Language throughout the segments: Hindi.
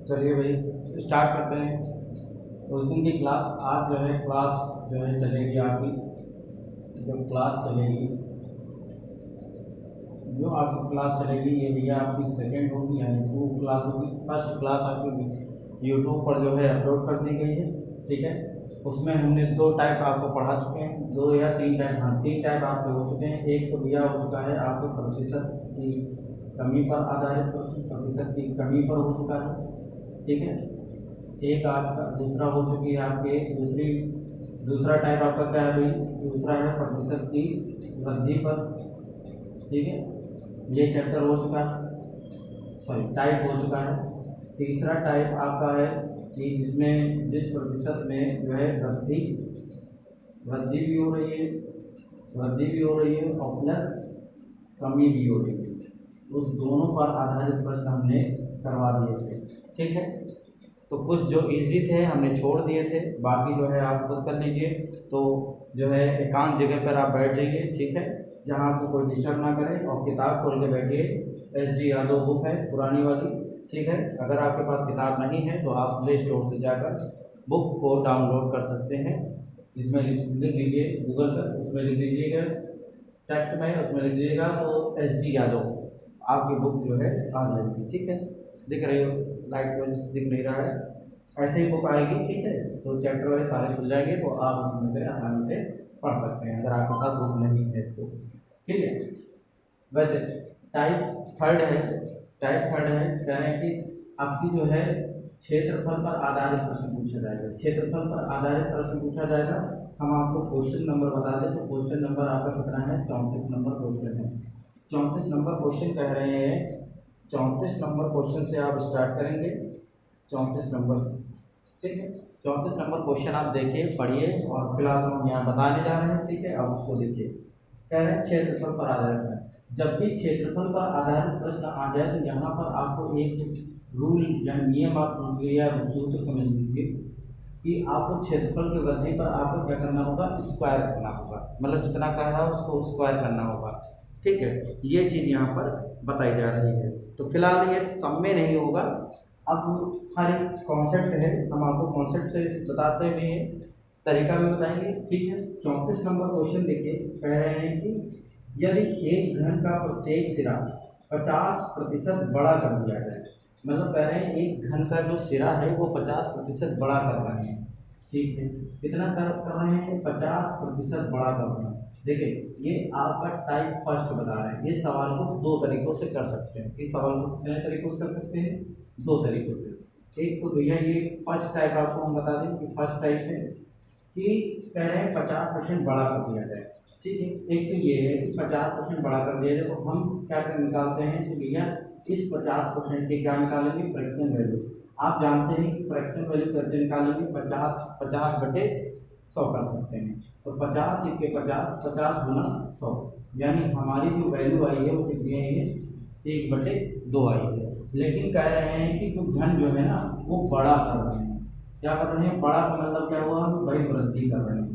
चलिए भाई स्टार्ट करते हैं। उस दिन की क्लास आज क्लास चलेगी आपकी। जो क्लास चलेगी जो आपकी क्लास चलेगी ये भैया आपकी सेकंड होगी, यानी 2 क्लास होगी। फर्स्ट क्लास आपकी यूट्यूब पर अपलोड कर दी गई है, ठीक है। उसमें हमने 2 टाइप आपको पढ़ा चुके हैं, 2 या 3 टाइप, हाँ 3 टाइप आपके हो चुके हैं। एक तो भैया हो चुका है आपके प्रतिशत की कमी पर आधारित प्रश्न, प्रतिशत की कमी पर हो चुका है, ठीक है। एक आज का दूसरा हो चुकी है आपके दूसरा टाइप आपका क्या है भाई, दूसरा है प्रतिशत की वृद्धि पर, ठीक है। ये चैप्टर हो चुका है, सॉरी टाइप हो चुका है। तीसरा टाइप आपका है कि जिसमें जिस प्रतिशत में वृद्धि वृद्धि भी हो रही है, वृद्धि भी हो रही है और प्लस कमी भी हो रही है। उस दोनों पर आधारित प्रश्न हमने करवा दिए थे, ठीक है। तो कुछ जो इजी थे हमने छोड़ दिए थे, बाकी आप खुद कर लीजिए। तो एकांत जगह पर आप बैठ जाइए, ठीक है, जहाँ आपको कोई डिस्टर्ब ना करे, और किताब खोल के बैठिए। एस.डी. यादव बुक है पुरानी वाली, ठीक है। अगर आपके पास किताब नहीं है तो आप प्ले स्टोर से जाकर बुक को डाउनलोड कर सकते हैं। इसमें लिख दीजिए गूगल पर, उसमें लिख दीजिएगा टेक्स्ट में, उसमें लिख दीजिएगा तो एस.डी. यादव आपकी बुक आ जाएगी, ठीक है। दिख रही हो, लाइट की वजह से दिख नहीं रहा है, ऐसे ही बुक आएगी, ठीक है। तो चैप्टर वाइज सारे खुल जाएंगे, तो आप उसमें से आसानी से पढ़ सकते हैं अगर आपके पास बुक नहीं है तो, ठीक है। वैसे टाइप थर्ड है, कह रहे हैं कि आपकी क्षेत्रफल पर आधारित प्रश्न पूछा जाएगा। क्षेत्रफल पर आधारित प्रश्न पूछा जाएगा। हम आपको क्वेश्चन नंबर बता दें तो क्वेश्चन नंबर आपका कितना है, 34 नंबर क्वेश्चन है। 34 नंबर क्वेश्चन कह रहे हैं, 34 नंबर क्वेश्चन से आप स्टार्ट करेंगे। 34 नंबर, ठीक है। 34 नंबर क्वेश्चन आप देखिए, पढ़िए, और फिलहाल हम यहाँ बताने जा रहे हैं, ठीक है। आप उसको देखिए। कह रहे हैं क्षेत्रफल पर आधारित है। जब भी क्षेत्रफल पर आधारित प्रश्न आ जाए तो यहाँ पर आपको एक रूल या नियम आप या सूत्र समझ लीजिए कि आपको क्षेत्रफल की वृद्धि पर आपको क्या करना होगा, स्क्वायर करना होगा। मतलब जितना कह रहा है उसको स्क्वायर करना होगा, ठीक है। ये चीज़ यहाँ पर बताई जा रही है। तो फिलहाल ये सब में नहीं होगा, अब हर एक कॉन्सेप्ट है, हम आपको कॉन्सेप्ट से बताते हुए तरीका भी बताएंगे, ठीक है। 34 नंबर क्वेश्चन देखिए, कह रहे हैं कि यदि एक घन का प्रत्येक सिरा 50% बड़ा कर दिया जाए, मतलब कह रहे हैं एक घन का जो सिरा है वो 50% बड़ा कर रहे हैं, ठीक है। कितना कर रहे हैं, 50% बड़ा कर रहे हैं। देखिए ये आपका टाइप फर्स्ट बता रहे हैं। ये सवाल को 2 तरीकों से कर सकते हैं। इस सवाल को कितने तरीकों से कर सकते हैं, 2 तरीकों से। एक तो भैया ये फर्स्ट टाइप आपको हम बता दें कि फर्स्ट टाइप है कि कह रहे हैं 50% बड़ा कर दिया जाए, ठीक है। एक तो ये है कि 50% बड़ा कर दिया जाए, तो हम क्या कर निकालते हैं कि भैया इस 50% के क्या निकालेंगे, फ्रैक्शन वैल्यू। आप जानते हैं कि फ्रैक्शन वैल्यू कैसे निकालेंगे, 50/100 कर सकते हैं। तो 50 × 50, 50 गुना 100, यानी हमारी जो वैल्यू आई है वो कितनी आई है, 1/2 आई है। लेकिन कह रहे हैं कि जो घन है ना वो बड़ा कर रहे हैं। क्या कर रहे हैं, बड़ा का मतलब क्या हुआ, बड़ी वृद्धि कर रहे हैं।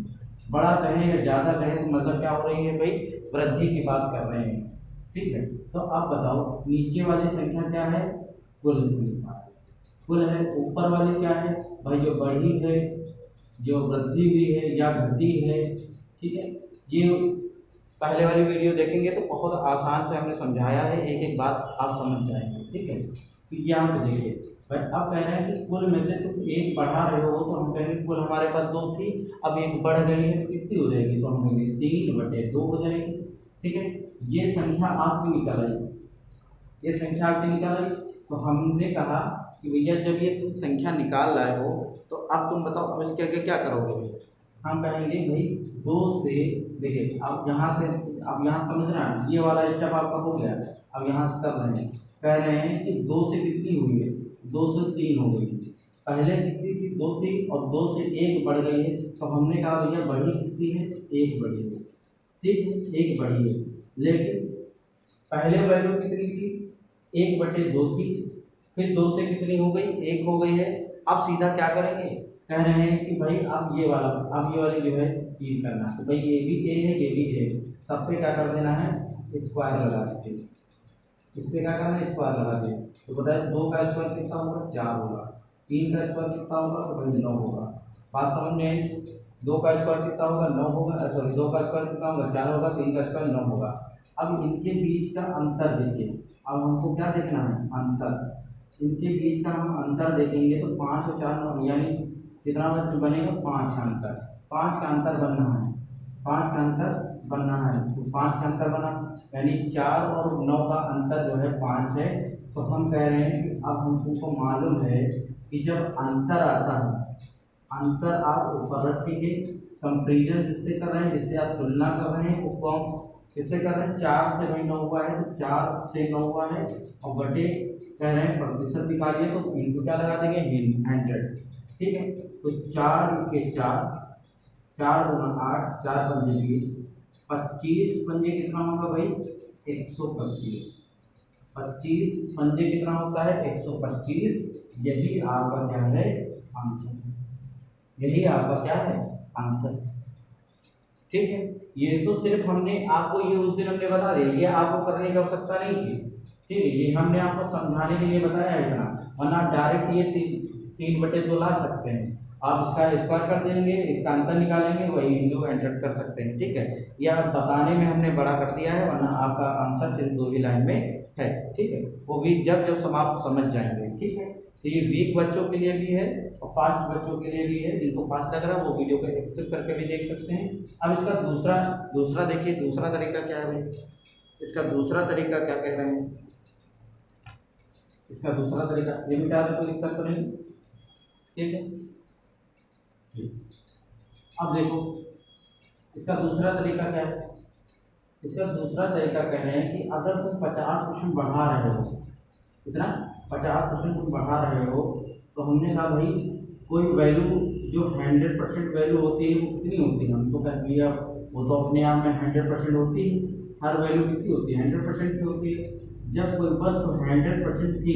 बड़ा कहें या ज़्यादा कहें तो मतलब क्या हो रही है भाई, वृद्धि की बात कर रहे हैं, ठीक है। तो आप बताओ नीचे वाली संख्या क्या है, कुल संख्या कुल है। ऊपर वाली क्या है भाई, जो बढ़ी है, जो वृद्धि हुई है या घटी है, ठीक है। ये पहले वाली वीडियो देखेंगे तो बहुत आसान से हमने समझाया है, एक एक बात आप समझ जाएंगे, ठीक है। तो यहाँ पे देखिए भाई, अब कह रहे हैं कि कुल में से तुम एक बढ़ा रहे हो, तो हम कहेंगे कुल हमारे पास 2 थी, अब एक बढ़ गई है तो कितनी हो जाएगी, तो हम कहेंगे 3/2 हो जाएगी, ठीक है। ये संख्या आपकी निकल आई, ये संख्या आपकी निकाल आई। तो हमने कहा कि भैया जब ये तुम संख्या निकाल रहे हो तो अब तुम बताओ अब इसके आगे क्या करोगे। हम कहेंगे भाई 2 से, देखिए अब यहाँ से, अब यहाँ समझ रहे हैं, ये वाला स्टेप आपका हो गया। अब यहाँ से कर रहे हैं, कह रहे हैं कि 2 से कितनी हुई है, 2 से 3 हो गई। पहले कितनी थी, 2 थी, और 2 से 1 बढ़ गई है। तो हमने कहा भैया बढ़ी कितनी है, 1 बढ़ी है, ठीक है, 1 बढ़ी है। लेकिन पहले वैल्यू कितनी थी, 1/2 थी, फिर 2 से कितनी हो गई, 1 हो गई है। अब सीधा क्या करेंगे, कह रहे हैं कि भाई अब ये वाली चीज करना है। तो भाई ये भी ए है, ये भी ए, सब पे क्या कर देना है, स्क्वायर लगा दीजिए, इस पे क्या करना है, स्क्वायर लगा दिए। तो बताए 2 का स्क्वायर कितना होगा, 4 होगा। 3 का स्क्वायर कितना होगा, तो भाई 9 होगा। बात समझ में आई? 2 का स्क्वायर कितना होगा, 9 होगा। सॉरी, 2 का स्क्वायर कितना होगा, 4 होगा। 3 का स्क्वायर 9 होगा। अब इनके बीच का अंतर देखिए। अब हमको क्या देखना है, अंतर। इनके बीच का हम अंतर देखेंगे तो 5 और 4 9, यानी कितना बनेगा, 5 का अंतर। 5 का अंतर बनना है, 5 का अंतर बनना है। तो 5 का अंतर बना, यानी 4 और 9 का अंतर जो है 5 है। तो हम कह रहे हैं कि अब हमको मालूम है कि जब अंतर आता है, अंतर आप ऊपर रखेंगे, कंपेरिजन जिससे कर रहे हैं, जिससे आप तुलना कर रहे हैं, वो कौन किससे कर रहे हैं, 4 से भाई 9 हुआ है, तो 4 से 9 हुआ है, और बटे कह रहे हैं प्रतिशत निकालिए, तो इनको क्या लगा देंगे, 100। ठीक है, तो 4 के 4, 4 गुना 8, 4 पंजे 20, 25 पंजे कितना होगा भाई, 125। 25 पंजे कितना होता है, 125। यही आपका क्या है, आंसर। यही आपका क्या है, आंसर। ठीक है, ये तो सिर्फ हमने आपको, ये उस दिन हमने बता दिया, ये आपको करने की आवश्यकता नहीं थी। ठीक है, ये हमने आपको समझाने के लिए बताया है इतना, वरना डायरेक्ट ये 3/2 ला सकते हैं। आप इसका स्क्वायर कर देंगे, इसका अंतर निकालेंगे, वही इंटू एंटर कर सकते हैं। ठीक है, ये आप बताने में हमने बड़ा कर दिया है, वरना आपका आंसर सिर्फ 2 ही लाइन में है। ठीक है, वो भी जब जब आप समझ जाएंगे। ठीक है, तो ये वीक बच्चों के लिए भी है और फास्ट बच्चों के लिए भी है। जिनको फास्ट लग रहा है वो वीडियो को एक्सेप्ट करके भी देख सकते हैं। अब इसका दूसरा देखिए, दूसरा तरीका क्या है भाई, इसका दूसरा तरीका क्या कह रहे हैं, इसका दूसरा तरीका, ये मिटा दे, कोई दिक्कत तो नहीं। ठीक है, अब देखो इसका दूसरा तरीका क्या है। इसका दूसरा तरीका कह रहे हैं कि अगर तुम 50% बढ़ा रहे हो, इतना 50% तुम बढ़ा रहे हो, तो हमने कहा भाई कोई वैल्यू जो 100% वैल्यू होती है वो कितनी होती है, हमको कह दिया वो तो अपने आप में 100% होती है। हर वैल्यू कितनी होती है, 100% की होती है। जब कोई वस्तु 100% थी,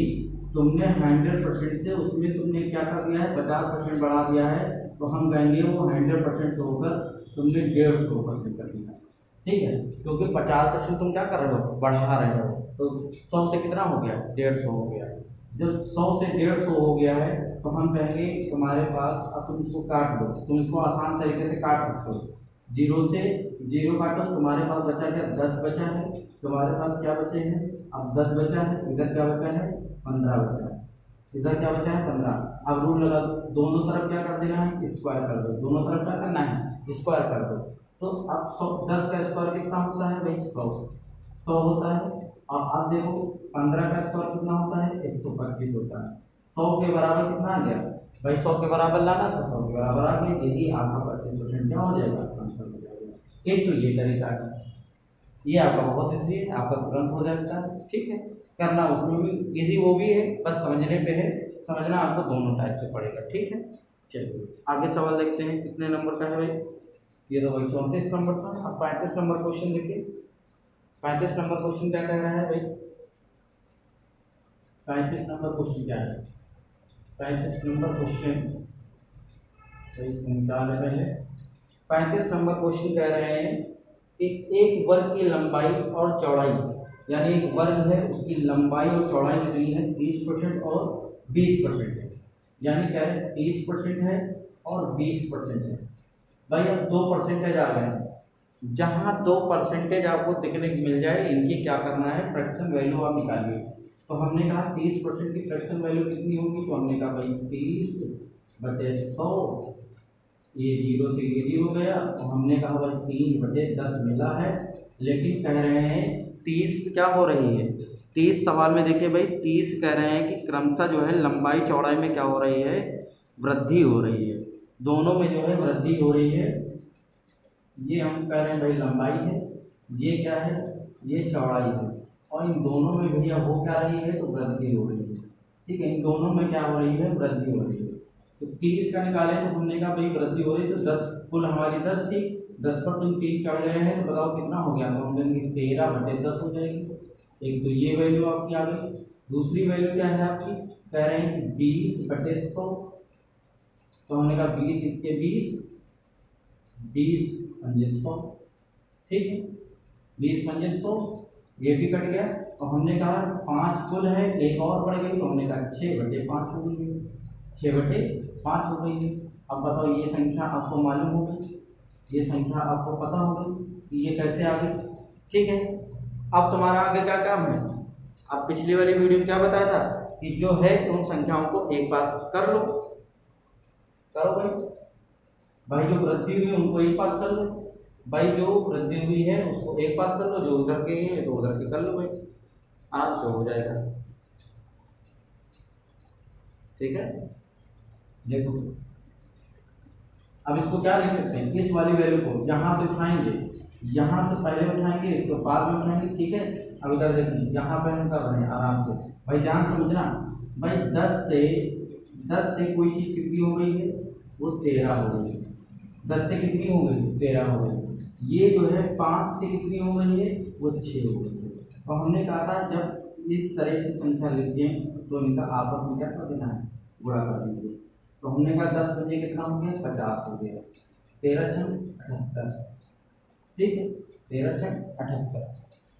तुमने 100% से उसमें तुमने क्या कर दिया है, 50% बढ़ा दिया है, तो हम कहेंगे वो 100% से होकर तुमने 150% कर दिया। ठीक है, क्योंकि 50% तुम क्या कर रहे हो, बढ़ा रहे हो, तो 100 से कितना हो गया, 150 हो गया। जब 100 से 150 हो गया है, तो हम कहेंगे तुम्हारे पास, अब तुम इसको काट लो, तुम इसको आसान तरीके से काट सकते हो। 0 से 0 काटो, तुम्हारे पास बचा क्या, 10 बचा है। तुम्हारे पास क्या बचे हैं, अब 10 बचा है, इधर क्या बचा है, 15 बचा है, इधर क्या बचा है, 15। अब रूल लगा दो, दोनों तरफ क्या कर देना है, स्क्वायर कर दो, दोनों तरफ क्या करना है, स्क्वायर कर दो। तो अब 10 का स्क्वायर कितना होता है भाई, 100 होता है। और अब देखो 15 का स्क्वायर कितना होता है, 125 होता है। 100 के बराबर कितना आ गया भाई, 100 के बराबर लाना था, 100 के बराबर आ गया। यही आपका 25% क्या हो जाएगा, आंसर हो जाएगा। एक तो ये तरीका है, ये आपका बहुत ईजी है, आपका तुरंत हो जाता है। ठीक है, करना उसमें भी इजी वो भी है, बस समझने पे है। समझना आपको दोनों टाइप से पड़ेगा। ठीक है, चलिए आगे सवाल देखते हैं, कितने नंबर का है भाई, ये तो भाई 34 नंबर था। अब 35 नंबर क्वेश्चन देखिए। 35 नंबर क्वेश्चन क्या कह रहा है भाई, 35 नंबर क्वेश्चन क्या है, 35 नंबर क्वेश्चन सही से निकाल पहले। 35 नंबर क्वेश्चन कह रहे हैं कि एक वर्ग की लंबाई और चौड़ाई, यानी एक वर्ग है उसकी लंबाई और चौड़ाई कितनी है, 30% और 20% है। यानी क्या है, 30% है और 20% है। भाई अब 2 परसेंटेज आ गए हैं, जहां 2 परसेंटेज आपको देखने को मिल जाए, इनकी क्या करना है, फ्रैक्शन वैल्यू आप निकालिए। तो हमने कहा 30% की फ्रैक्शन वैल्यू कितनी होगी, तो हमने कहा भाई 30/100, ये 0 से ये 0 गया, तो हमने कहा भाई 3/10 मिला है। लेकिन कह रहे हैं 30 क्या हो रही है, 30 सवाल में देखिए भाई, 30 कह रहे हैं कि क्रमशः जो है लंबाई चौड़ाई में क्या हो रही है, वृद्धि हो रही है। दोनों में जो है वृद्धि हो रही है। ये हम कह रहे हैं भाई लंबाई है, ये क्या है, ये चौड़ाई है, और इन दोनों में भैया हो क्या रही है, तो वृद्धि हो रही है। ठीक है, इन दोनों में क्या हो रही है, वृद्धि हो रही है। तो 30 का निकाले, तो हमने कहा भाई वृद्धि हो रही, तो 10 कुल हमारी 10 थी, 10 पर तुम 3 चढ़ गए हैं, तो बताओ कितना हो गया, तो हम कहेंगे 13/10 हो जाएगी। एक तो ये वैल्यू आपकी आ गई। दूसरी वैल्यू क्या है आपकी, कह रहे हैं कि 20/100, तो हमने कहा 20 इक्के 20, 20 पंजे 100। ठीक है, 20 पंजे 100, ये भी कट गया। तो हमने कहा 5 कुल है, एक और बढ़ गई, तो हमने कहा 6/5 हो गई है, 6/5 हो गई है। अब बताओ ये संख्या आपको मालूम हो गई, ये संख्या आपको पता हो गई कि ये कैसे आ गई। ठीक है, अब तुम्हारा आगे क्या काम है। अब पिछली वाली वीडियो में क्या बताया था कि जो है उन संख्याओं को एक पास कर लो, करो भाई जो वृद्धि हुई उनको एक पास कर लो, भाई जो वृद्धि हुई है उसको एक पास कर लो, जो उधर के हैं तो उधर के कर लो भाई, आराम से हो जाएगा। ठीक है, देखो अब इसको क्या लिख सकते हैं, इस वाली वैल्यू को यहाँ से उठाएंगे, यहाँ से पहले उठाएंगे, इसको बाद में उठाएंगे। ठीक है, अब इधर देखिए यहाँ पे हम कर रहे हैं आराम से, भाई ध्यान समझना। भाई 10 से कोई चीज़ कितनी हो गई है, वो 13 हो गई। 10 से कितनी हो गई, 13 हो गई। ये जो है 5 से कितनी हो गई है, वो 6 हो गई है। तो हमने कहा था जब इस तरह से संख्या लिखिए तो इनका आपस में क्या कर देना है, गुणा कर दीजिए। तो हमने कहा 10 बजे कितना हो गया, 50 हो गया, 13 छंग 78। ठीक है, 13 छंग 78।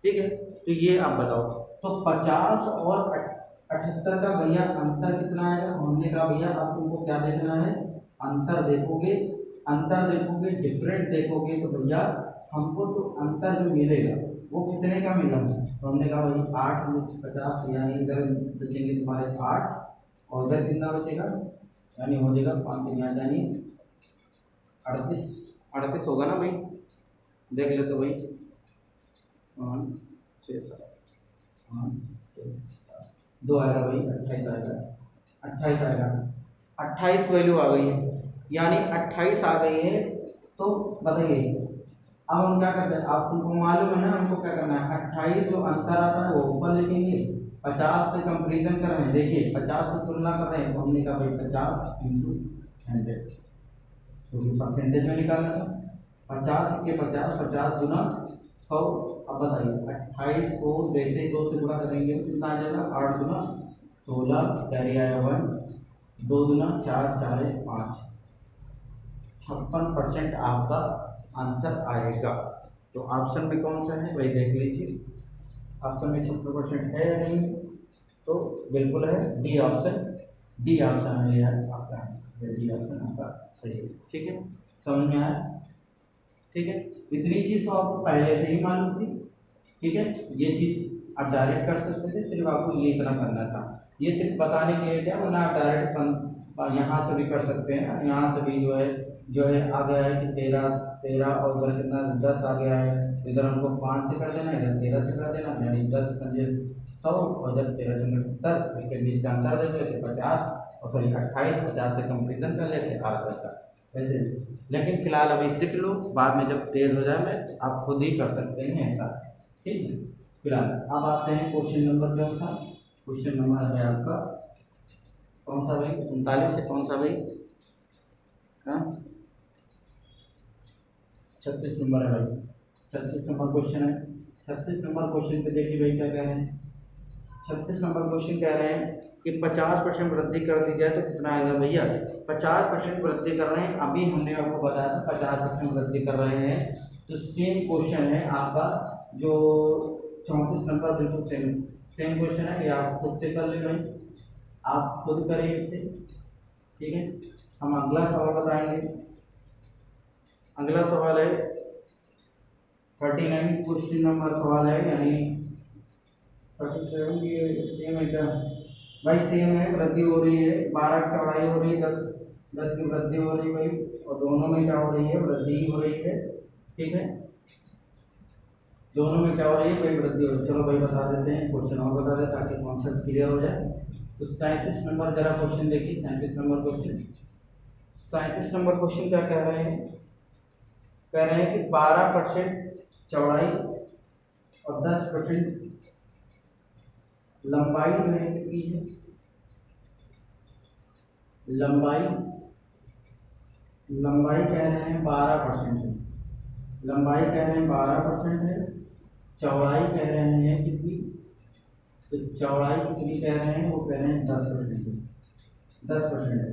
ठीक है, तो ये आप बताओ, तो 50 और 78 का भैया अंतर कितना आएगा। हमने कहा भैया आप तुमको क्या देखना है, अंतर देखोगे, अंतर देखोगे, डिफरेंट देखोगे, तो भैया हमको तो अंतर जो मिलेगा वो कितने का मिला। तो हमने कहा भाई 8 में 50, यानी इधर बचेंगे तुम्हारे 8 और इधर कितना बचेगा, यानी हो जाएगा 5 यानी 38 होगा ना भाई, देख ले तो भाई 6 7 2 आएगा भाई, 28 आएगा, 28 आएगा, 28 वैल्यू आ गई है, यानी 28 आ गई है। तो बताइए अब हम क्या करते हैं, आप तुमको मालूम है ना हमको क्या करना है। 28 जो अंतर आता है वो ऊपर लिखेंगे, 50 से कंपेरिजन कर रहे हैं, देखिए 50 से तुलना कर रहे हैं, तो हमने कहा भाई 50 × 100, क्योंकि परसेंटेज में निकालना था। 50 के 50, 50 गुना 100। अब बताइए 28 को जैसे ही 2 से गुणा करेंगे तो कितना आ जाएगा, 8 गुना 16, कैरी आया 1, 2 गुना 4, 4 5, 56% आपका आंसर आएगा। तो ऑप्शन में कौन सा है भाई, देख लीजिए ऑप्शन में 56% है या नहीं, तो बिल्कुल है, डी ऑप्शन, डी ऑप्शन है यार आपका, डी ऑप्शन आपका सही है। ठीक है, समझ में आया। ठीक है, इतनी चीज़ तो आपको पहले से ही मालूम थी। ठीक है, ये चीज़ आप डायरेक्ट कर सकते थे, सिर्फ आपको ये इतना करना था, ये सिर्फ बताने के लिए क्या, वरना आप डायरेक्ट यहाँ से भी कर सकते हैं, यहाँ से भी जो है आ गया है कि 13 और उधर कितना 10 आ गया है, इधर हमको 5 से कर देना, इधर 13 से कर देना, यानी 10 × 100 और इधर 13 × 70, इसके बीच का अंतर दे देते 50 और सॉरी 28, 50 से कंपेरिजन कर लेते 8 का वैसे। लेकिन फिलहाल अभी सीख लो, बाद में जब तेज हो जाए मैं तो आप खुद ही कर सकते हैं ऐसा। ठीक है, फिलहाल अब आते हैं क्वेश्चन नंबर कौन सा, क्वेश्चन नंबर है आपका कौन सा भाई, 39 है, कौन सा भाई, हाँ 36 नंबर है भाई, 36 नंबर क्वेश्चन है। 36 नंबर क्वेश्चन पे देखिए भाई क्या कह रहे हैं, 36 नंबर क्वेश्चन कह रहे हैं कि 50% वृद्धि कर दी जाए तो कितना आएगा भैया। 50% वृद्धि कर रहे हैं, अभी हमने आपको बताया था 50% वृद्धि कर रहे हैं, तो सेम क्वेश्चन है आपका जो 34 नंबर, बिल्कुल सेम क्वेश्चन है, ये आप खुद से कर ले भाई, आप खुद करें इससे। ठीक है, हम अगला सवाल बताएंगे। अगला सवाल है 39 क्वेश्चन नंबर सवाल है, यानी 37 ये सेम है क्या भाई, सेम है, वृद्धि हो रही है, 12 की चौड़ाई हो रही है, 10 की वृद्धि हो रही है भाई, और दोनों में क्या हो रही है, वृद्धि ही हो रही है। ठीक है, दोनों में क्या हो रही है भाई, वृद्धि हो रही है। चलो भाई बता देते हैं, क्वेश्चन और बता दें ताकि कॉन्सेप्ट क्लियर हो जाए। तो 37 नंबर जरा क्वेश्चन देखिए, 37 नंबर क्वेश्चन, 37 नंबर क्वेश्चन क्या कह रहे हैं, कह रहे हैं कि 12% चौड़ाई और 10% लंबाई जो है कितनी है, लंबाई कह रहे हैं 12% है, लंबाई कह रहे हैं 12% है, चौड़ाई कह रहे हैं कितनी, तो चौड़ाई कितनी कह रहे हैं, वो कह रहे हैं 10% है, 10% है,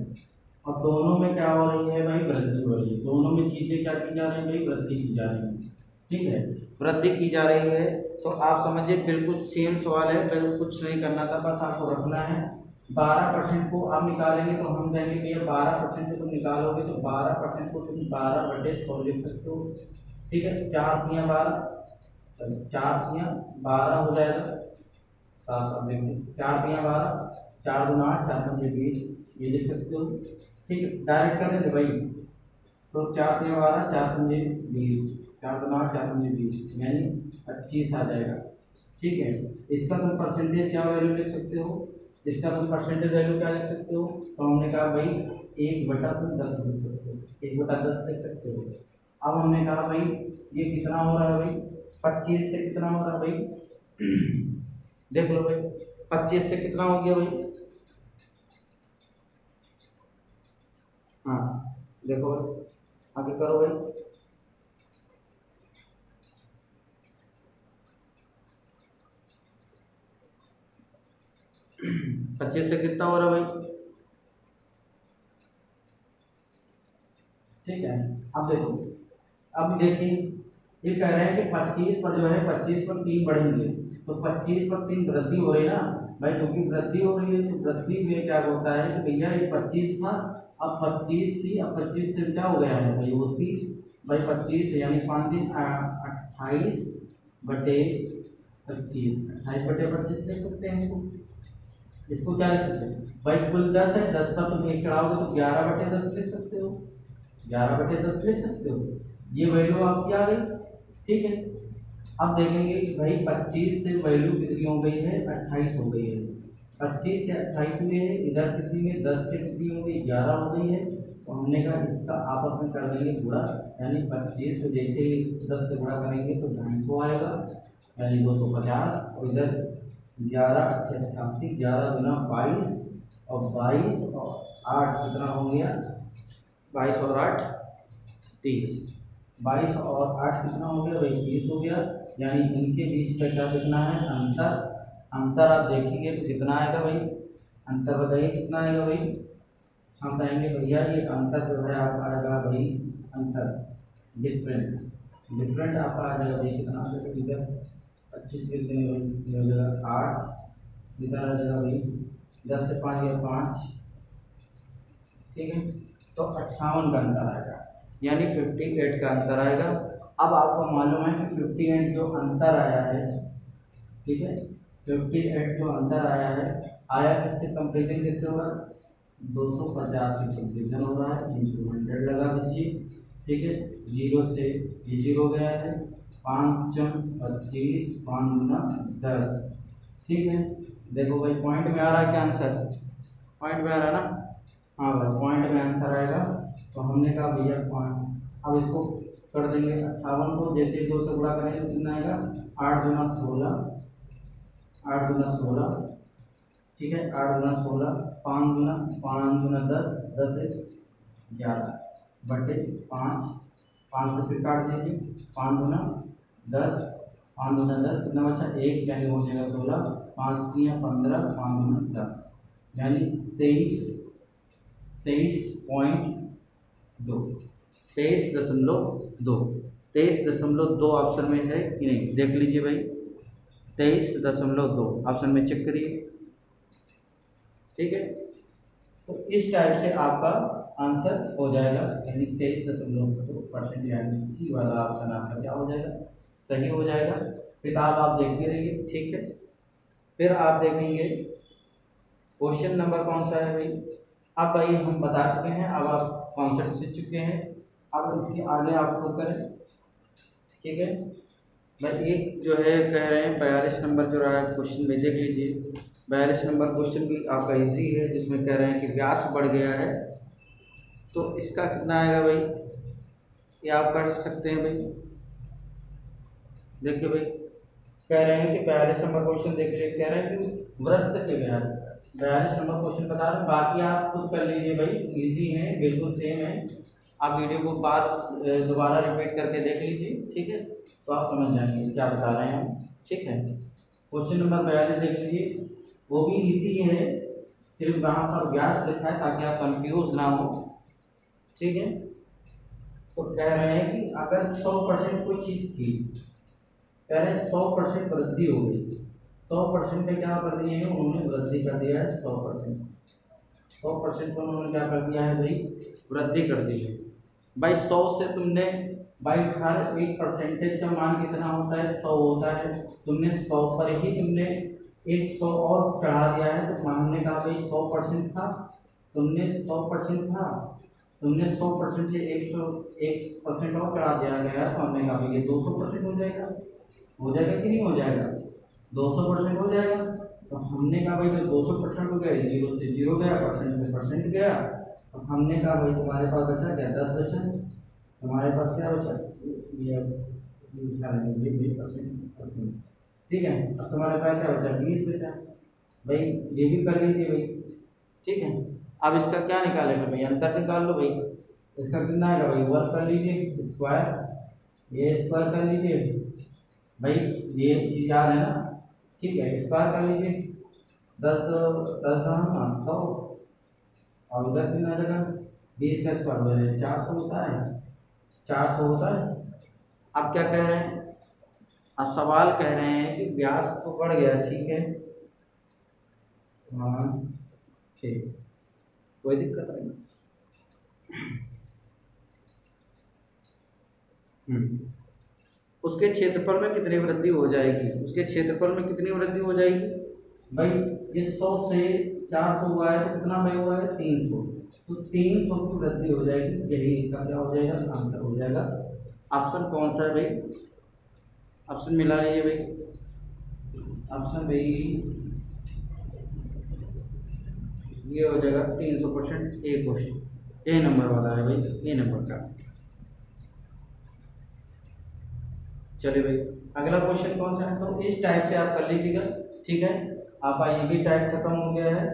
और दोनों में क्या हो रही है भाई, वृद्धि हो रही है, दोनों में चीजें क्या की जा रही है भाई, वृद्धि की जा रही है। ठीक है, वृद्धि की जा रही है, तो आप समझिए बिल्कुल सेम सवाल है, बिल्कुल कुछ नहीं करना था, बस आपको रखना है 12% को आप निकालेंगे तो हम कहेंगे भैया 12% को तुम निकालोगे तो 12% को तुम 12/100 लिख सकते हो। ठीक है, 4×12, 4×12 हो जाएगा, सात आप देखिए 4×12, 4×8, 4×20 ये लिख सकते हो। ठीक है, डायरेक्ट कर देंगे भाई, तो 4×12, 4×20, 4×8, 4×20 यानी 25 आ जाएगा। ठीक है, इसका तुम परसेंटेज क्या वैल्यू लिख सकते हो, इसका तुम परसेंटेज वैल्यू क्या लिख सकते हो, तो हमने कहा भाई 1/10 लिख सकते हो, 1/10 लिख सकते हो। अब हमने कहा भाई ये कितना हो रहा है भाई, 25 से कितना हो रहा है भाई देख लो भाई, 25 से कितना हो गया भाई, हाँ देखो भाई, आगे करो भाई, 25 से कितना हो रहा है भाई, ठीक है। अब देखो, अब देखिए ये कह रहे हैं कि 25 पर जो है 25 पर 3 बढ़ेंगे, तो 25 पर 3 वृद्धि हो रही है ना भाई, क्योंकि वृद्धि हो रही है तो वृद्धि में क्या होता है कि भैया ये 25 था, अब 25 थी, अब 25 से क्या हो गया है भाई वो 30 भाई, 25 यानी 5 दिन 28/25, 28/25 देख सकते हैं इसको, इसको क्या लिख सकते हैं भाई, कुल 10 है, 10 का तुम एक चढ़ाओगे तो 11/10 लिख सकते हो, 11/10 लिख सकते हो, ये वैल्यू आपकी आ गई। ठीक है, अब देखेंगे कि भाई 25 से वैल्यू कितनी हो गई है, 28 हो गई है, 25 से 28 हुए है, इधर कितनी है 10 से कितनी हो गई 11 हो गई है, तो हमने कहा इसका आपस में कर देंगे गुणा, यानी 25 को जैसे ही 10 से गुणा करेंगे तो 250 आएगा, यानी 250, और इधर 11 88, 11×22 और 22 और 8 कितना हो गया, 22 और 8 30, 22 और 8 कितना हो गया भाई 30 हो गया, यानी इनके बीच का क्या कितना है अंतर, अंतर आप देखेंगे तो कितना आएगा भाई, अंतर बताइए कितना आएगा भाई, हम कहेंगे भैया ये अंतर जो है आपका आएगा भाई, अंतर डिफरेंट, डिफरेंट आपका आ जाएगा भाई कितना आ जाएगा, इधर 25 लिख देंगे भाई, ये हो जाएगा 8, इधर आ जाएगा भाई 10 से 5 गया 5, ठीक है, तो 58 का अंतर आएगा, यानी 58 का अंतर आएगा। अब आपको मालूम है कि 58 जो अंतर आया है, ठीक है, 58 जो अंतर आया है, आया किससे, कंपेरिजन किससे हो रहा है, 250 से कंपेरिजन हो रहा है, इंटू 100 लगा दीजिए। ठीक है, 0 से ये 0 गया है, 5 25, 5×10, ठीक है। देखो भाई पॉइंट में आ रहा है क्या आंसर, पॉइंट में आ रहा है ना, हाँ भाई पॉइंट में आंसर आएगा, तो हमने कहा भैया पॉइंट, अब इसको कर देंगे 58 को जैसे ही 2 से गुणा करेंगे तो कितना आएगा, 8×16, 8×16, ठीक है, 8×16, 5×10, 10 से 11/5, 5 से फिर काट दीजिए, 5×10, 5×10 कितना बचा 1, यानी हो जाएगा 16, 5×3 = 15, 5×10 यानी 23.2, 23.2, 23.2 ऑप्शन में है कि नहीं, देख लीजिए भाई 23.2 ऑप्शन में चेक करिए। ठीक है, तो इस टाइप से आपका आंसर हो जाएगा, यानी 23.2%, यानी सी वाला ऑप्शन आपका क्या हो जाएगा, सही हो जाएगा। किताब आप देखते रहिए, ठीक है। फिर आप देखेंगे क्वेश्चन नंबर कौन सा है भाई, अब भाई हम बता चुके हैं, अब आप कॉन्सेप्ट सीख चुके हैं, अब इसके आगे आप खुद करें। ठीक है भाई, एक जो है कह रहे हैं 42 नंबर जो रहा है क्वेश्चन में, देख लीजिए 42 नंबर क्वेश्चन भी आपका इजी है, जिसमें कह रहे हैं कि व्यास बढ़ गया है, तो इसका कितना आएगा भाई, ये आप कर सकते हैं भाई। देखिए भाई कह रहे हैं कि 42 नंबर क्वेश्चन देख लीजिए, कह रहे हैं कि वृत्त के व्यास, 42 नंबर क्वेश्चन बता रहे हैं, बाकी आप खुद कर लीजिए भाई, इजी है, बिल्कुल सेम है, आप वीडियो को बार दोबारा रिपीट करके देख लीजिए, ठीक है, तो आप समझ जाएंगे क्या बता रहे हैं हम। ठीक है, क्वेश्चन नंबर 42 देख लीजिए, वो भी इजी है, सिर्फ वहाँ पर व्यास लिखा है ताकि आप कंफ्यूज ना हो। ठीक है, तो कह रहे हैं कि अगर 100% कोई चीज़ थी, कह रहे हैं 100% वृद्धि हो गई। 100% पे क्या कर दिए हैं उन्होंने, वृद्धि कर दिया है 100%। 100% को उन्होंने क्या कर दिया है भाई, वृद्धि कर दी है। भाई 100 से तुमने, भाई हर एक परसेंटेज का मान कितना होता है, 100 होता है। तुमने 100 पर ही तुमने 100 और चढ़ा दिया है, तो हमने कहा भाई 100% था, तुमने 100% था, तुमने 100% से 101% और चढ़ा दिया गया, तो हमने कहा भाई ये 200% हो जाएगा। हो जाएगा कि नहीं हो जाएगा, 200% हो जाएगा। तो हमने कहा भाई जब 200% हो गया, जीरो से जीरो गया, परसेंट से परसेंट गया, तो हमने कहा भाई तुम्हारे पास बचा क्या, 10 बचा। तुम्हारे पास क्या बचा, ये परसेंट, ठीक है। अब तुम्हारे पास क्या बचा, 20 बचा। भाई ये भी कर लीजिए भाई, ठीक है। अब इसका क्या निकालेगा भाई, अंतर निकाल लो भाई। इसका कितना आएगा भाई, वर्ग कर लीजिए, स्क्वायर, ये स्क्वायर कर लीजिए भाई, ये चीज याद है ना, ठीक है। स्क्वायर कर लीजिए, 10 हाँ 100, और उधर कितना जगह 20 का स्क्वायर हो जाए 400 होता है, 400 होता है। अब क्या कह रहे हैं, अब सवाल कह रहे हैं कि व्यास तो बढ़ गया, ठीक है, हाँ ठीक, कोई दिक्कत नहीं। उसके क्षेत्रफल में कितनी वृद्धि हो जाएगी, उसके क्षेत्रफल में कितनी वृद्धि हो जाएगी भाई, ये 100 से 400 हुआ है, तो कितना भाई हुआ है 300, तो 300 की वृद्धि हो जाएगी। यही इसका क्या हो जाएगा, आंसर हो जाएगा। ऑप्शन कौन सा है भाई, ऑप्शन मिला लीजिए भाई, ऑप्शन भाई ये हो जाएगा 300%, ए क्वेश्चन, ए नंबर वाला है भाई, ए नंबर का। चलिए भाई अगला क्वेश्चन कौन सा है, तो इस टाइप से आप कर लीजिएगा, ठीक है। आपका ये भी टाइप खत्म हो गया है,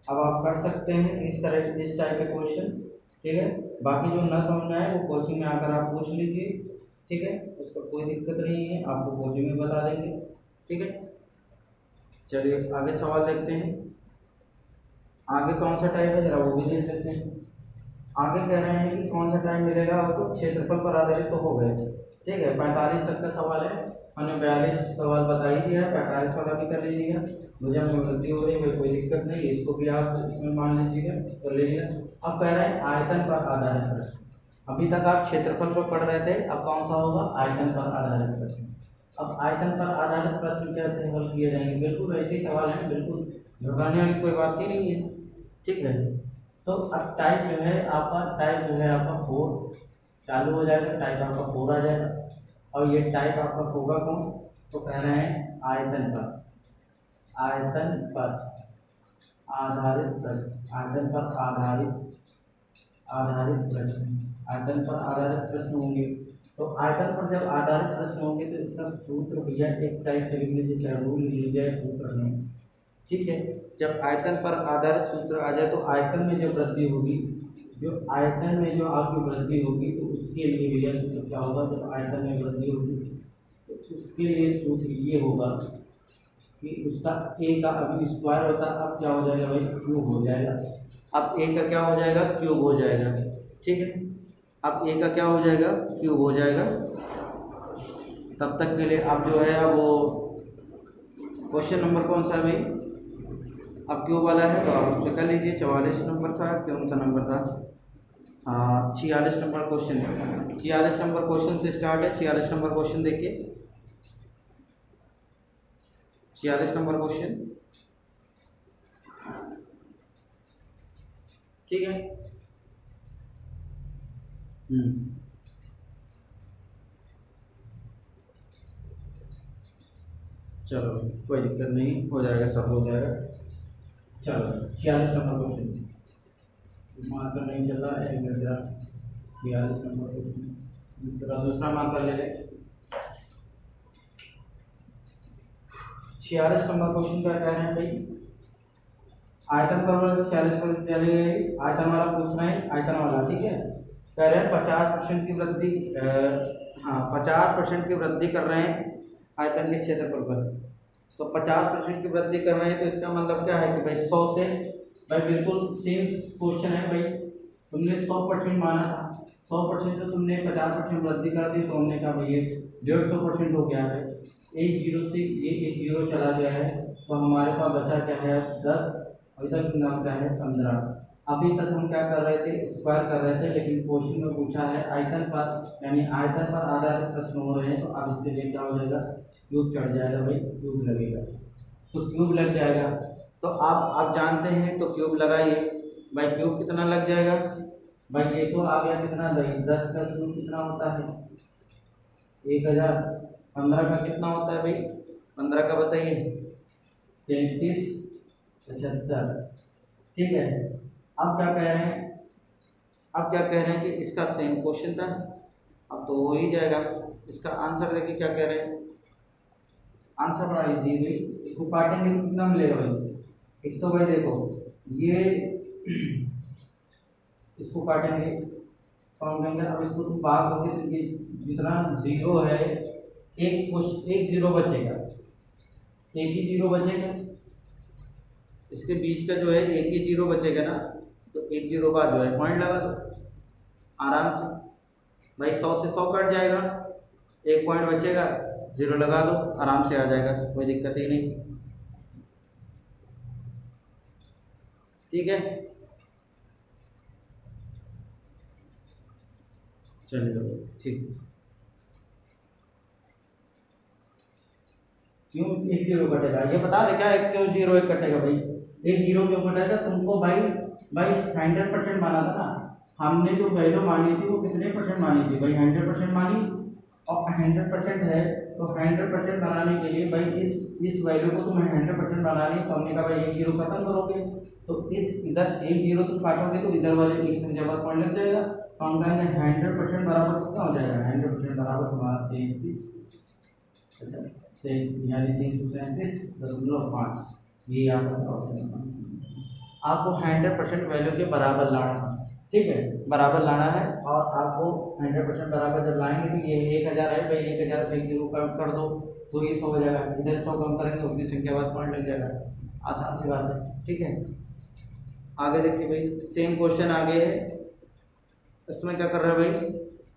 अब आप कर सकते हैं इस तरह, इस टाइप के क्वेश्चन, ठीक है। बाकी जो ना समझ में आए वो कोचिंग में आकर आप पूछ लीजिए, ठीक है, उसका कोई दिक्कत नहीं है, आपको कोचिंग में बता देंगे, ठीक है। चलिए आगे सवाल देखते हैं, आगे कौन सा टाइप है जरा वो भी देख लेते हैं। आगे कह रहे हैं कि कौन सा टाइप मिलेगा आपको, क्षेत्रफल पर आधारित तो हो गए, ठीक है। 45 तक का सवाल है, हमने 42 सवाल बता ही दिया है, 45 वाला भी कर लीजिएगा। मुझे में वृद्धि हो रही है, कोई दिक्कत नहीं, इसको भी आप इसमें मान लीजिएगा, कर लीजिएगा। अब कह रहे हैं आयतन पर आधारित प्रश्न, अभी तक आप क्षेत्रफल पर पढ़ रहे थे, अब कौन सा होगा, आयतन पर आधारित प्रश्न। अब आयतन पर आधारित प्रश्न कैसे हल किए जाएंगे, बिल्कुल ऐसे ही सवाल है, बिल्कुल घबराने वाली कोई बात ही नहीं है, ठीक है। तो अब टाइप जो है आपका, टाइप जो है आपका 4 चालू हो जाएगा, टाइप आपका 4 आ जाएगा। और ये टाइप आपका होगा कौन, तो कह रहे हैं आयतन पर, आयतन पर आधारित प्रश्न, आयतन पर आधारित, आधारित प्रश्न, आयतन पर आधारित प्रश्न होंगे। तो आयतन पर जब आधारित प्रश्न होंगे तो इसका सूत्र भैया एक टाइप से लिख लीजिए, चाहे रूल लिख लीजिए, सूत्र नहीं, ठीक है। जब आयतन पर आधारित सूत्र आ जाए तो आयतन में जो वृद्धि होगी, जो आयतन में जो आपकी वृद्धि होगी, तो उसके लिए भैया सूत्र क्या होगा, जब आयतन में वृद्धि होगी तो उसके लिए सूत्र ये होगा कि उसका ए का अभी स्क्वायर होता है, अब क्या हो जाएगा भाई, क्यूब हो जाएगा। अब ए का क्या हो जाएगा, क्यूब हो जाएगा, ठीक है। अब ए का क्या हो जाएगा, क्यूब हो जाएगा। तब तक के लिए आप जो है वो क्वेश्चन नंबर कौन सा है भाई, अब क्यूब वाला है तो आप उस पर कर लीजिए। 44 नंबर था, कौन सा नंबर था, हाँ 46 नंबर क्वेश्चन, 46 नंबर क्वेश्चन से स्टार्ट है। 46 नंबर क्वेश्चन देखिए, 46 नंबर क्वेश्चन, ठीक है। चलो कोई दिक्कत नहीं, हो जाएगा, सब हो जाएगा। चलो 46 नंबर क्वेश्चन, मार्कर नहीं चल रहा है, 46 नंबर क्वेश्चन, दूसरा मार्कर ले लें। 46 नंबर क्वेश्चन क्या कह रहे हैं भाई, आयतन पर 46 पर चले गए, आयतन वाला पूछ रहे हैं, आयतन वाला, ठीक है। कह रहे हैं 50% की वृद्धि, हाँ 50% की वृद्धि कर रहे हैं आयतन के क्षेत्रफल पर। तो 50% की वृद्धि कर रहे हैं, तो इसका मतलब क्या है कि भाई 100 से, भाई बिल्कुल सेम क्वेश्चन है भाई, तुमने 100% माना था, 100% तो तुमने 50% वृद्धि कर दी, तो हमने कहा भाई ये 150% हो गया है, एक जीरो से ये एक जीरो चला गया है, तो हमारे पास बचा क्या है 10, और इधर कितना बचा है 15। अभी तक हम क्या कर रहे थे, स्क्वायर कर रहे थे, लेकिन क्वेश्चन में पूछा है आयतन पर, यानी आयतन पर आधारित प्रश्न हो रहे हैं, तो अब इसके लिए क्या हो जाएगा, क्यूब चढ़ जाएगा भाई, क्यूब लगेगा, तो क्यूब लग जाएगा। तो आप जानते हैं, तो क्यूब लगाइए भाई, क्यूब कितना लग जाएगा भाई, ये तो आ गया कितना भाई, 10 का क्यूब कितना होता है 1000, 15 का कितना होता है भाई, 15 का बताइए 3375, ठीक है। अब क्या कह रहे हैं, अब क्या कह रहे हैं कि इसका सेम क्वेश्चन था, अब तो हो ही जाएगा। इसका आंसर देखिए क्या कह रहे हैं, आंसर बड़ा इजी भाई, इसको काटेंगे तो कितना मिलेगा भाई, एक तो भाई देखो ये इसको काटेंगे, काउंट करेंगे, अब इसको तुम भाग दोगे तो ये जितना जीरो है, एक जीरो बचेगा, एक ही जीरो बचेगा, इसके बीच का जो है एक ही जीरो बचेगा ना, तो एक जीरो का जो है पॉइंट लगा दो आराम से भाई, 100 से 100 कट जाएगा, एक पॉइंट बचेगा, जीरो लगा दो, आराम से आ जाएगा, कोई दिक्कत ही नहीं, ठीक है। चलिए ठीक, क्यों एक जीरो कटेगा, ये बता दे क्या है, क्यों जीरो एक कटेगा भाई, एक जीरो क्यों कटेगा, तुमको भाई 100% माना था ना, हमने जो वैल्यू मानी थी वो कितने परसेंट मानी थी भाई, 100% मानी, और 100% है, तो 100% बनाने के लिए भाई इस वैल्यू को तुम्हें 100% बनानी, तो हमने कहा भाई एक जीरो खत्म करोगे, तो इस इधर एक जीरो तुम काटोगे तो इधर वाले एक संख्या पर पॉइंट लग जाएगा, तो हम कहेंगे 100% बराबर कितना हो जाएगा, 100% बराबर तुम्हारा 33, अच्छा यानी 337.5, ये आपको 100% वैल्यू के बराबर लाना है, ठीक है, बराबर लाना है, और आपको 100% बराबर जब लाएंगे तो ये 1000 है भाई, 1000 से 1 जीरो कम कर दो तो ये 100 हो जाएगा, इधर 100 कम करेंगे उतनी संख्या बाद पॉइंट लग जाएगा, आसान सी बात है, ठीक है। आगे देखिए भाई, सेम क्वेश्चन आगे है, इसमें क्या कर रहे हैं भाई,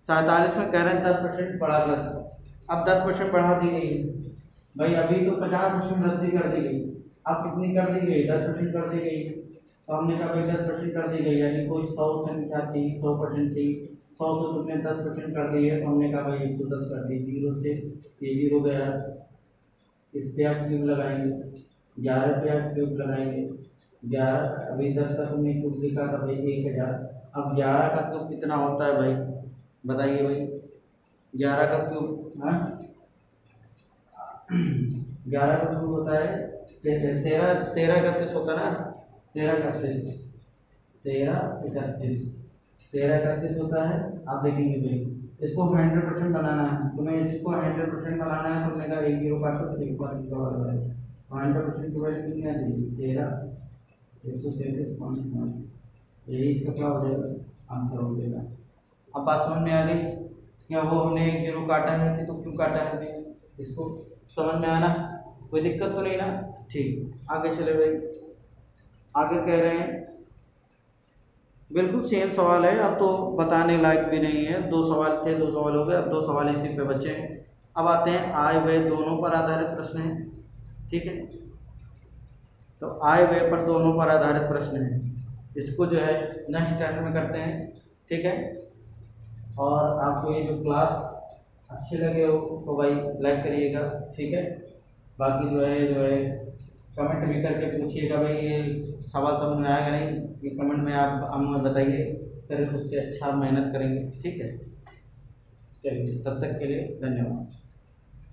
47 में कह रहे हैं 10% बढ़ा कर, अब 10% बढ़ा दी गई भाई, अभी तो 50% वृद्धि कर दी गई, अब कितनी कर दी गई, 10% कर दी गई, तो हमने कहा भाई 10% कर दी गई, यानी कोई 100 संख्या थी, 100% थी, 100 से तुमने 10% कर दी है, तो हमने कहा भाई 110 कर दी, जीरो से ये जीरो गया, इस पे आप क्यूब लगाएंगे, 11 पे आप क्यूब लगाएंगे, 11, अभी 10 का तुमने क्यूब लिखा था भाई 1000, अब 11 का क्यूब कितना होता है भाई, बताइए भाई, 11 का क्यूब, हाँ 11 का क्यूब होता है 1331 होता है ना, 1331 होता है। आप देखेंगे भाई, इसको 100% बनाना है, तुम्हें इसको 100% बनाना है, तुमने कहा एक जीरो काटो तो एक बार सीधा वाला है, 100% की वैल्यू कितनी आ जाएगी 13 यही इसका क्या हो जाएगा, आंसर हो जाएगा। अब बात समझ में आ गई, क्या वो हमने एक जीरो काटा है कि तो क्यों काटा है भाई, इसको समझ में आना, कोई दिक्कत तो नहीं ना, ठीक। आगे चले भाई, आगे कह रहे हैं बिल्कुल सेम सवाल है, अब तो बताने लायक भी नहीं है, 2 सवाल थे, 2 सवाल हो गए, अब 2 सवाल इसी पे बचे हैं। अब आते हैं आय व्यय दोनों पर आधारित प्रश्न है, ठीक है, तो आय व्यय पर दोनों पर आधारित प्रश्न है, इसको जो है नेक्स्ट टाइम में करते हैं, ठीक है। और आपको ये जो क्लास अच्छे लगे हो तो भाई लाइक करिएगा, ठीक है, बाकी जो है कमेंट भी करके पूछिएगा भाई ये सवाल समझ में आएगा नहीं, ये कमेंट में आप हमें बताइए, फिर उससे अच्छा मेहनत करेंगे, ठीक है। चलिए तब तक के लिए धन्यवाद।